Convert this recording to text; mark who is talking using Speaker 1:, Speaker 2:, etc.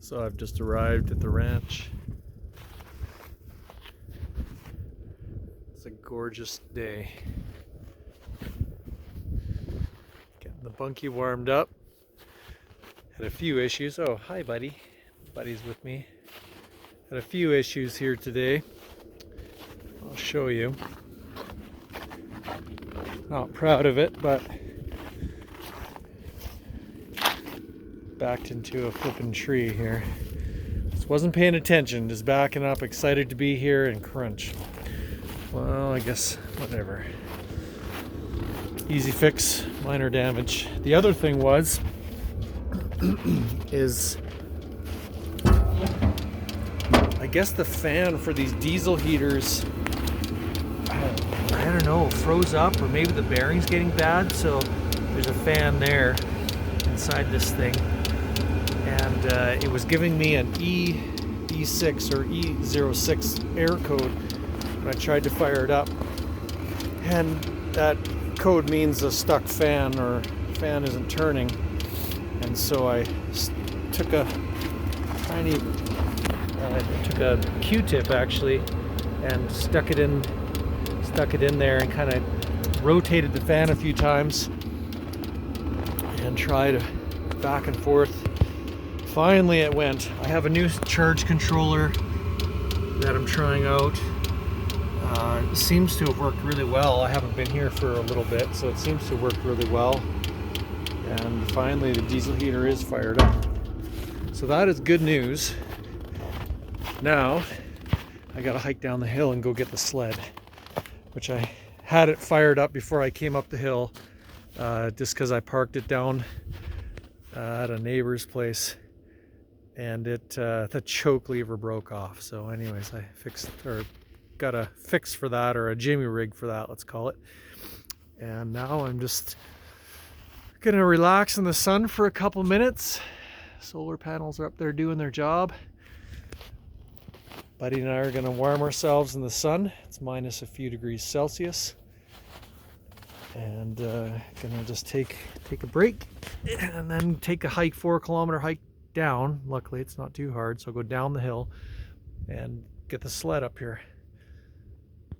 Speaker 1: So I've just arrived at the ranch. It's a gorgeous day. Getting the bunkie warmed up. Had a few issues. Oh, hi buddy. Buddy's with me. Had a few issues here today. I'll show you. Not proud of it, but backed into a flippin' tree here. Just wasn't paying attention, just backing up, excited to be here, and crunch. Well, I guess whatever. Easy fix, minor damage. The other thing was is I guess the fan for these diesel heaters, I don't know, froze up, or maybe the bearing's getting bad. So there's a fan there inside this thing, and it was giving me an E6 or E06 error code when I tried to fire it up, and that code means a stuck fan, or fan isn't turning. And so I took a tiny took a Q-tip actually and stuck it in there and kind of rotated the fan a few times and tried back and forth. Finally it went. I have a new charge controller that I'm trying out. It seems to have worked really well. I haven't been here for a little bit, so it seems to work really well. And finally the diesel heater is fired up. So that is good news. Now I gotta hike down the hill and go get the sled, which I had it fired up before I came up the hill, just because I parked it down at a neighbor's place, and the choke lever broke off. So anyways, I got a fix for that, or a jimmy rig for that, let's call it. And now I'm just gonna relax in the sun for a couple minutes. Solar panels are up there doing their job. Buddy and I are gonna warm ourselves in the sun. It's minus a few degrees Celsius. And gonna just take a break and then take a hike, 4-kilometer hike down. Luckily it's not too hard, so I'll go down the hill and get the sled up here.